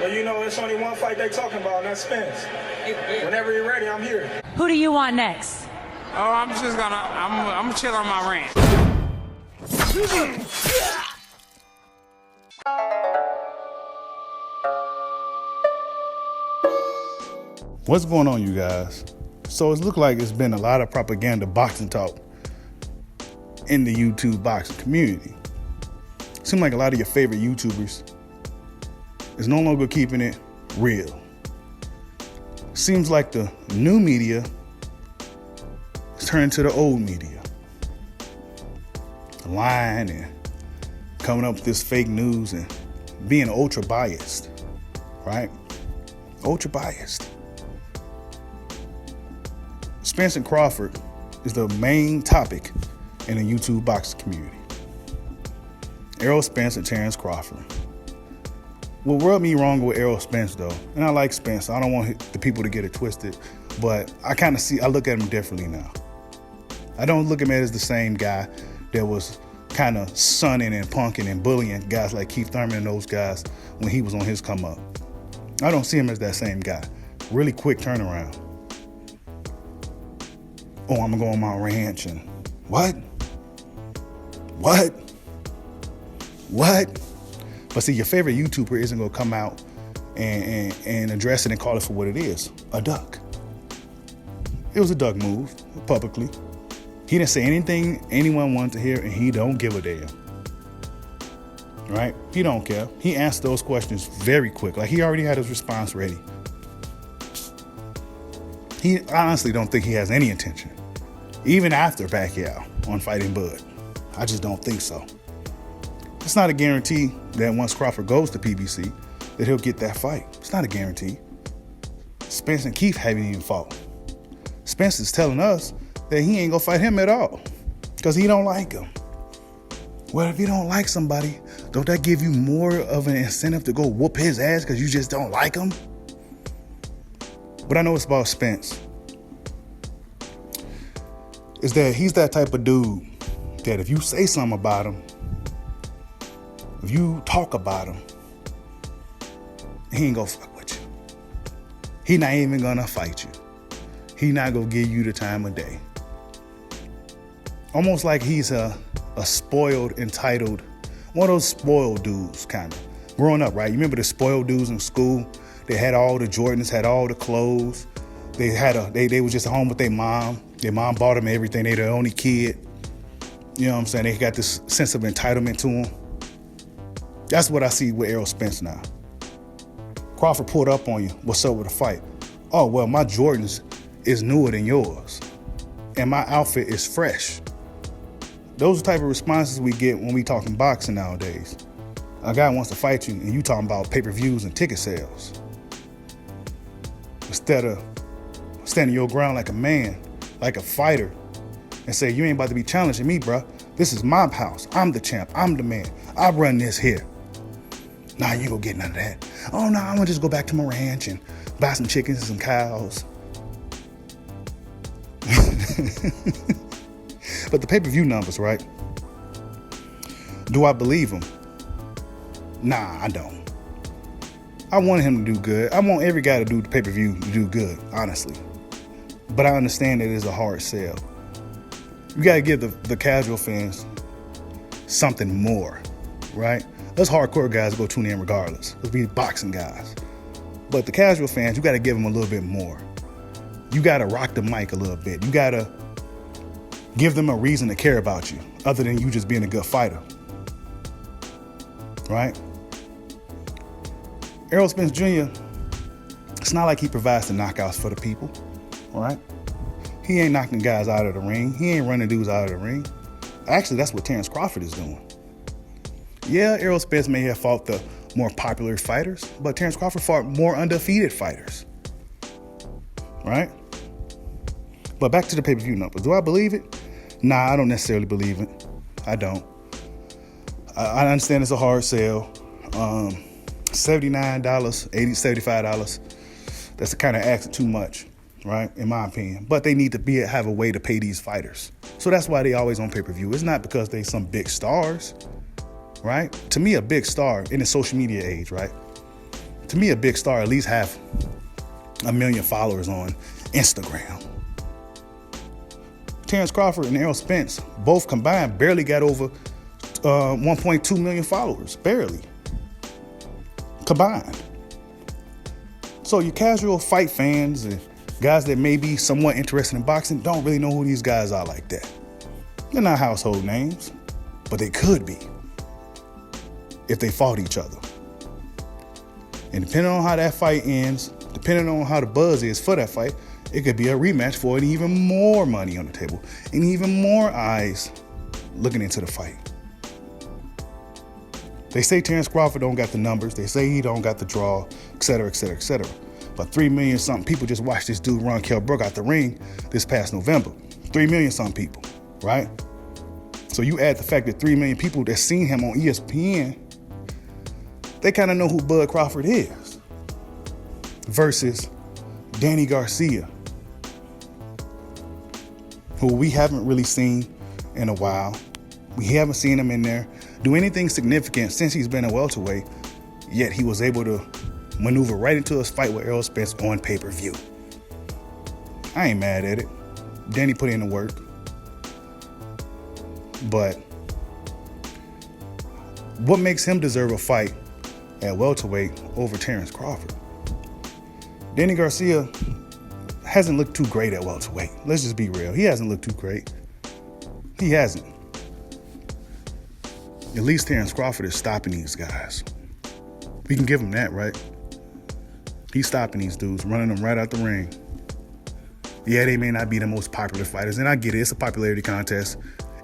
Well, you know, it's only one fight they talking about, and that's Spence. Whenever you're ready, I'm here. Who do you want next? Oh, I'm gonna chill on my ranch. What's going on, you guys? So it looks like it's been a lot of propaganda boxing talk in the YouTube boxing community. Seems like a lot of your favorite YouTubers is no longer keeping it real. Seems like the new media is turning to the old media. Lying and coming up with this fake news and being ultra biased, right? Ultra biased. Spence and Crawford is the main topic in the YouTube boxing community. Errol Spence and Terrence Crawford. What rubbed me wrong with Errol Spence, though, and I like Spence, I don't want the people to get it twisted, but I look at him differently now. I don't look at him as the same guy that was kind of sunning and punking and bullying guys like Keith Thurman and those guys when he was on his come up. I don't see him as that same guy. Really quick turnaround. Oh, I'm gonna go on my ranch and what? But see, your favorite YouTuber isn't gonna come out and address it and call it for what it is, a duck. It was a duck move, publicly. He didn't say anything anyone wanted to hear, and he don't give a damn. Right? He don't care. He answered those questions very quick. Like, he already had his response ready. I honestly don't think he has any intention, even after Pacquiao on Fighting Bud. I just don't think so. It's not a guarantee that once Crawford goes to PBC that he'll get that fight. It's not a guarantee. Spence and Keith haven't even fought. Spence is telling us that he ain't gonna fight him at all because he don't like him. Well, if you don't like somebody, don't that give you more of an incentive to go whoop his ass because you just don't like him? What I know it's about Spence is that he's that type of dude that if you say something about him, if you talk about him, he ain't gonna fuck with you. He not even gonna fight you. He not gonna give you the time of day. Almost like he's a spoiled, entitled, one of those spoiled dudes, kind of. Growing up, right? You remember the spoiled dudes in school? They had all the Jordans, had all the clothes. They was just home with their mom. Their mom bought them everything. They the only kid. You know what I'm saying? They got this sense of entitlement to them. That's what I see with Errol Spence now. Crawford pulled up on you. What's up with the fight? Oh, well, my Jordans is newer than yours. And my outfit is fresh. Those are the type of responses we get when we talking boxing nowadays. A guy wants to fight you and you talking about pay-per-views and ticket sales. Instead of standing your ground like a man, like a fighter, and say, you ain't about to be challenging me, bruh. This is my house. I'm the champ. I'm the man. I run this here. Nah, you ain't gonna get none of that. Oh, no, I'm gonna just go back to my ranch and buy some chickens and some cows. But the pay-per-view numbers, right? Do I believe them? Nah, I don't. I want him to do good. I want every guy to do the pay-per-view to do good, honestly. But I understand that it's a hard sell. You gotta give the casual fans something more, right? Us hardcore guys go tune in regardless. Let's be boxing guys. But the casual fans, you gotta give them a little bit more. You gotta rock the mic a little bit. You gotta give them a reason to care about you, other than you just being a good fighter, right? Errol Spence Jr., it's not like he provides the knockouts for the people, all right? He ain't knocking guys out of the ring. He ain't running dudes out of the ring. Actually, that's what Terrence Crawford is doing. Yeah, Errol Spence may have fought the more popular fighters, but Terrence Crawford fought more undefeated fighters, right? But back to the pay-per-view numbers. Do I believe it? Nah, I don't necessarily believe it. I don't. I understand it's a hard sell. $79, $80, $75. That's kind of asking too much, right? In my opinion. But they need to have a way to pay these fighters. So that's why they always on pay-per-view. It's not because they some big stars, right? To me, a big star in the social media age, right? to me, a big star at least have 1 million followers on Instagram. Terrence Crawford and Errol Spence, both combined, barely got over 1.2 million followers. Barely. Combined. So your casual fight fans and guys that may be somewhat interested in boxing don't really know who these guys are like that. They're not household names, but they could be if they fought each other. And depending on how that fight ends, depending on how the buzz is for that fight, it could be a rematch for even more money on the table and even more eyes looking into the fight. They say Terrence Crawford don't got the numbers. They say he don't got the draw, et cetera, et cetera, et cetera. But 3 million something people just watched this dude run Kell Brook out the ring this past November. 3 million something people, right? So you add the fact that 3 million people that seen him on ESPN, they kind of know who Bud Crawford is versus Danny Garcia, who we haven't really seen in a while. We haven't seen him in there do anything significant since he's been a welterweight, yet he was able to maneuver right into his fight with Errol Spence on pay-per-view. I ain't mad at it. Danny put in the work. But what makes him deserve a fight at welterweight over Terrence Crawford? Danny Garcia hasn't looked too great at welterweight. Let's just be real. He hasn't looked too great. He hasn't. At least Terrence Crawford is stopping these guys. We can give him that, right? He's stopping these dudes, running them right out the ring. Yeah, they may not be the most popular fighters, and I get it. It's a popularity contest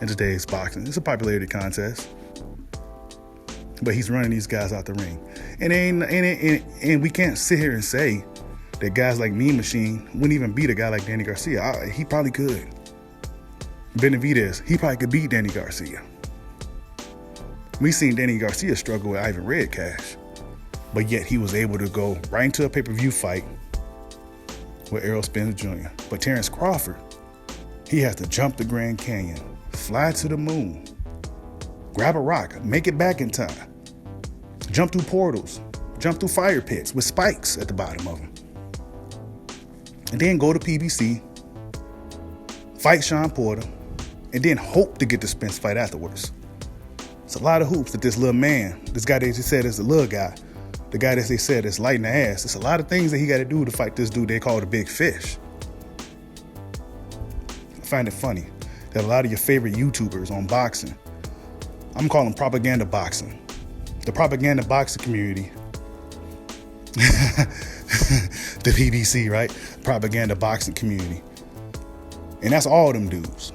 in today's boxing. It's a popularity contest. But he's running these guys out the ring. And we can't sit here and say that guys like Mean Machine wouldn't even beat a guy like Danny Garcia. He probably could. Benavidez, he probably could beat Danny Garcia. We seen Danny Garcia struggle with Ivan Redcash, but yet he was able to go right into a pay-per-view fight with Errol Spence Jr. But Terrence Crawford, he has to jump the Grand Canyon, fly to the moon, grab a rock, make it back in time, jump through portals, jump through fire pits with spikes at the bottom of them, and then go to PBC, fight Sean Porter, and then hope to get the Spence fight afterwards. It's a lot of hoops that this little man, this guy they just said is the little guy, the guy that they said is light in the ass. It's a lot of things that he got to do to fight this dude they call the big fish. I find it funny that a lot of your favorite YouTubers on boxing, I'm calling propaganda boxing, the propaganda boxing community, the PBC, right? Propaganda boxing community. And that's all them dudes.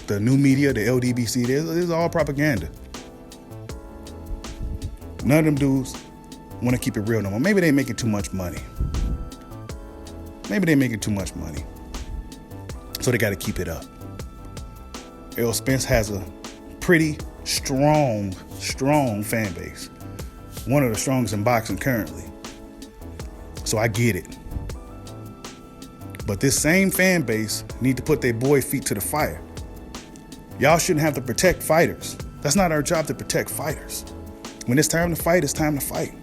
The new media, the LDBC, this is all propaganda. None of them dudes want to keep it real no more. Maybe they're making too much money. So they got to keep it up. Errol Spence has a pretty strong fan base. One of the strongest in boxing currently. So I get it. But this same fan base need to put their boy feet to the fire. Y'all shouldn't have to protect fighters. That's not our job to protect fighters. When it's time to fight, it's time to fight.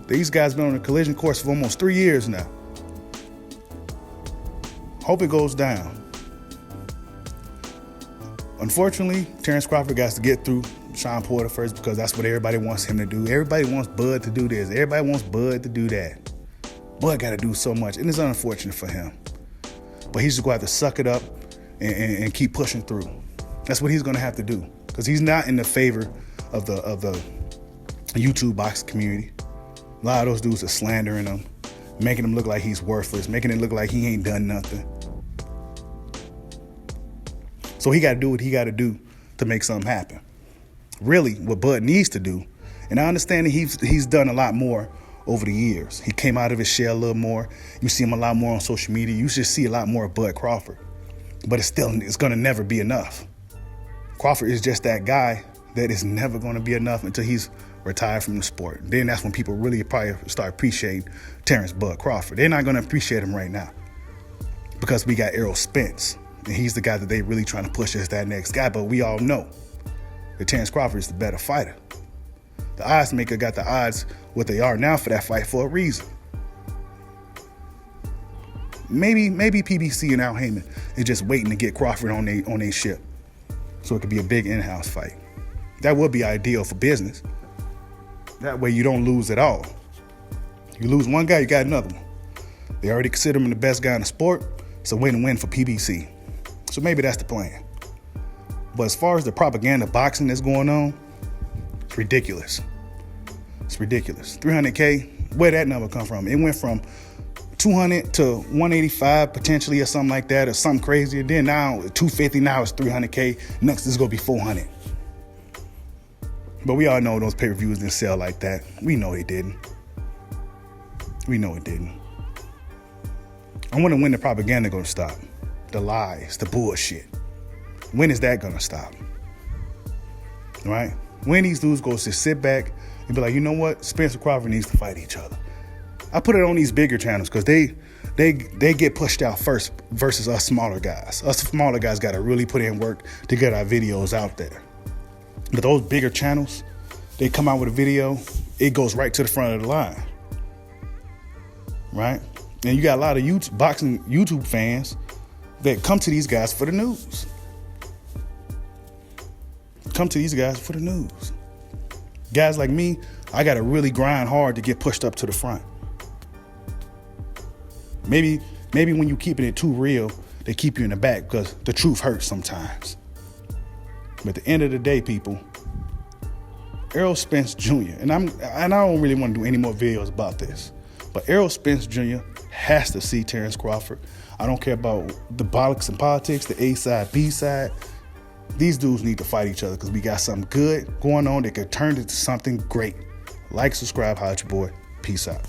These guys been on a collision course for almost 3 years now. Hope it goes down. Unfortunately, Terrence Crawford got to get through Sean Porter first because that's what everybody wants him to do. Everybody wants Bud to do this. Everybody wants Bud to do that. Bud got to do so much, and it's unfortunate for him. But he's just going to have to suck it up and keep pushing through. That's what he's going to have to do because he's not in the favor of the YouTube boxing community. A lot of those dudes are slandering him, making him look like he's worthless, making it look like he ain't done nothing. So he got to do what he got to do to make something happen. Really, what Bud needs to do, and I understand that he's done a lot more over the years. He came out of his shell a little more. You see him a lot more on social media. You should see a lot more of Bud Crawford. But it's going to never be enough. Crawford is just that guy that is never going to be enough until he's retired from the sport. Then that's when people really probably start appreciating Terrence Bud Crawford. They're not going to appreciate him right now because we got Errol Spence, and he's the guy that they really trying to push as that next guy. But we all know that Terrence Crawford is the better fighter. The odds maker got the odds what they are now for that fight for a reason. Maybe PBC and Al Heyman is just waiting to get Crawford on their ship, so it could be a big in-house fight. That would be ideal for business. That way you don't lose at all. You lose one guy, you got another one. They already consider him the best guy in the sport. It's a win-win for PBC. So maybe that's the plan. But as far as the propaganda boxing that's going on, it's ridiculous. It's ridiculous. 300K, where'd that number come from? It went from 200 to 185 potentially or something like that, or something crazy. Then now 250, now it's 300K. Next is gonna be 400. But we all know those pay-per-views didn't sell like that. We know they didn't. We know it didn't. I wonder when the propaganda gonna stop. The lies, the bullshit. When is that gonna stop? Right? When these dudes go to sit back and be like, you know what? Spence and Crawford needs to fight each other. I put it on these bigger channels because they get pushed out first versus us smaller guys. Us smaller guys got to really put in work to get our videos out there. But those bigger channels, they come out with a video, it goes right to the front of the line. Right? And you got a lot of boxing YouTube fans that come to these guys for the news. Come to these guys for the news. Guys like me, I got to really grind hard to get pushed up to the front. Maybe when you keeping it too real, they keep you in the back because the truth hurts sometimes. But at the end of the day, people, Errol Spence Jr., and I don't really want to do any more videos about this, but Errol Spence Jr. has to see Terrence Crawford. I don't care about the bollocks and politics, the A side, B side. These dudes need to fight each other because we got something good going on that could turn into something great. Like, subscribe, holla at your boy. Peace out.